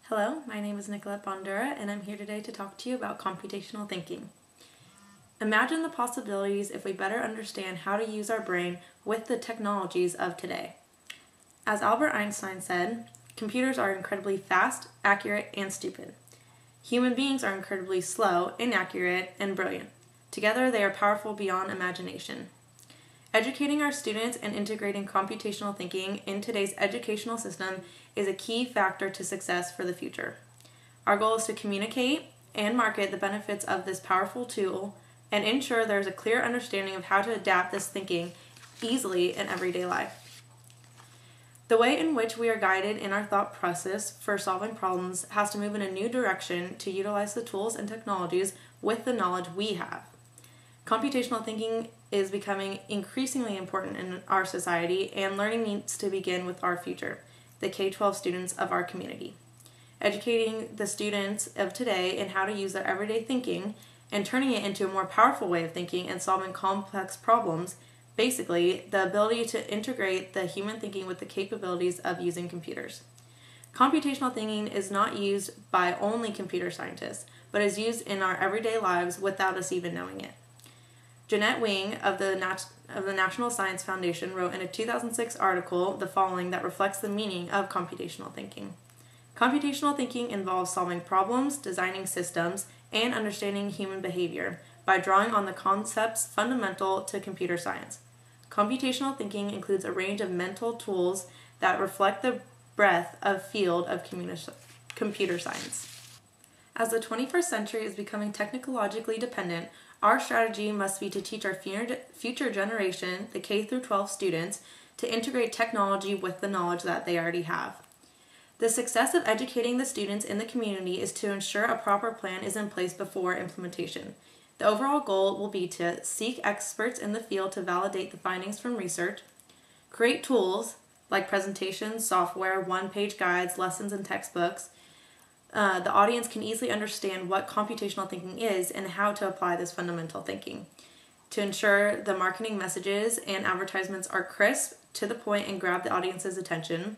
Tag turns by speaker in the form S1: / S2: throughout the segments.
S1: Hello, my name is Nicolette Bondura, and I'm here today to talk to you about computational thinking. Imagine the possibilities if we better understand how to use our brain with the technologies of today. As Albert Einstein said, computers are incredibly fast, accurate, and stupid. Human beings are incredibly slow, inaccurate, and brilliant. Together, they are powerful beyond imagination. Educating our students and integrating computational thinking in today's educational system is a key factor to success for the future. Our goal is to communicate and market the benefits of this powerful tool and ensure there is a clear understanding of how to adapt this thinking easily in everyday life. The way in which we are guided in our thought process for solving problems has to move in a new direction to utilize the tools and technologies with the knowledge we have. Computational thinking is becoming increasingly important in our society, and learning needs to begin with our future, the K-12 students of our community. Educating the students of today in how to use their everyday thinking and turning it into a more powerful way of thinking and solving complex problems, basically the ability to integrate the human thinking with the capabilities of using computers. Computational thinking is not used by only computer scientists, but is used in our everyday lives without us even knowing it. Jeanette Wing of the National Science Foundation wrote in a 2006 article the following that reflects the meaning of computational thinking. Computational thinking involves solving problems, designing systems, and understanding human behavior by drawing on the concepts fundamental to computer science. Computational thinking includes a range of mental tools that reflect the breadth of field of computer science. As the 21st century is becoming technologically dependent, our strategy must be to teach our future generation, the K-12 students, to integrate technology with the knowledge that they already have. The success of educating the students in the community is to ensure a proper plan is in place before implementation. The overall goal will be to seek experts in the field to validate the findings from research, create tools like presentations, software, one-page guides, lessons, and textbooks. The audience can easily understand what computational thinking is and how to apply this fundamental thinking. To ensure the marketing messages and advertisements are crisp, to the point, and grab the audience's attention.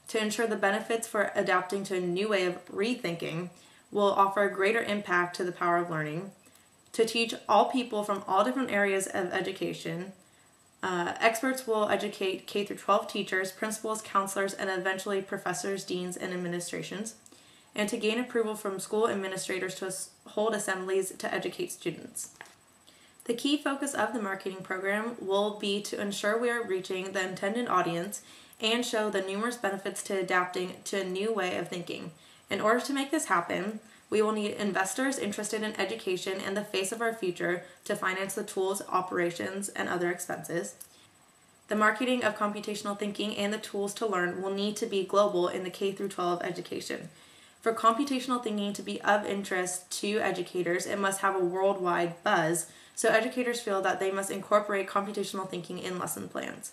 S1: To ensure the benefits for adapting to a new way of rethinking will offer a greater impact to the power of learning. To teach all people from all different areas of education. Experts will educate K-12 teachers, principals, counselors, and eventually professors, deans, and administrations. And to gain approval from school administrators to hold assemblies to educate students. The key focus of the marketing program will be to ensure we are reaching the intended audience and show the numerous benefits to adapting to a new way of thinking. In order to make this happen, we will need investors interested in education and the face of our future to finance the tools, operations, and other expenses. The marketing of computational thinking and the tools to learn will need to be global in the K-12 education. For computational thinking to be of interest to educators, it must have a worldwide buzz, so educators feel that they must incorporate computational thinking in lesson plans.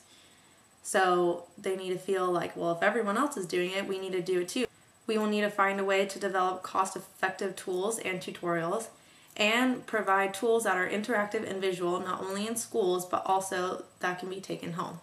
S1: So they need to feel like, well, if everyone else is doing it, we need to do it too. We will need to find a way to develop cost-effective tools and tutorials, and provide tools that are interactive and visual, not only in schools, but also that can be taken home.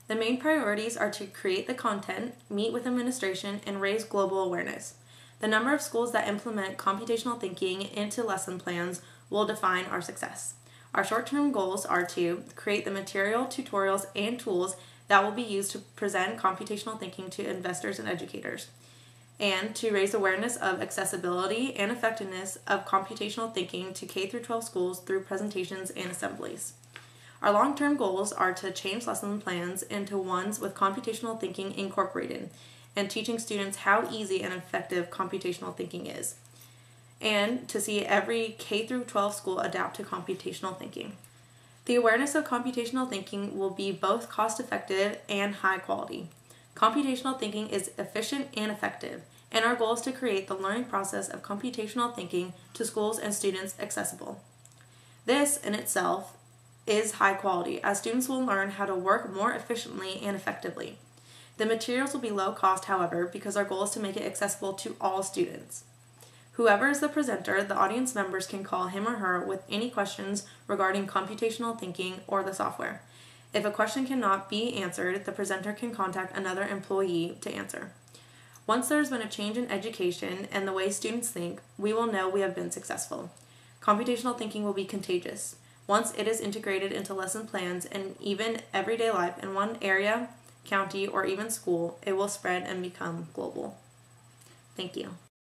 S1: The main priorities are to create the content, meet with administration, and raise global awareness. The number of schools that implement computational thinking into lesson plans will define our success. Our short-term goals are to create the material, tutorials, and tools that will be used to present computational thinking to investors and educators, and to raise awareness of accessibility and effectiveness of computational thinking to K-12 schools through presentations and assemblies. Our long-term goals are to change lesson plans into ones with computational thinking incorporated, and teaching students how easy and effective computational thinking is, and to see every K-12 school adapt to computational thinking. The awareness of computational thinking will be both cost-effective and high quality. Computational thinking is efficient and effective, and our goal is to create the learning process of computational thinking to schools and students accessible. This, in itself, is high quality, as students will learn how to work more efficiently and effectively. The materials will be low cost, however, because our goal is to make it accessible to all students. Whoever is the presenter, the audience members can call him or her with any questions regarding computational thinking or the software. If a question cannot be answered, the presenter can contact another employee to answer. Once there has been a change in education and the way students think, we will know we have been successful. Computational thinking will be contagious. Once it is integrated into lesson plans and even everyday life in one area, county, or even school, it will spread and become global. Thank you.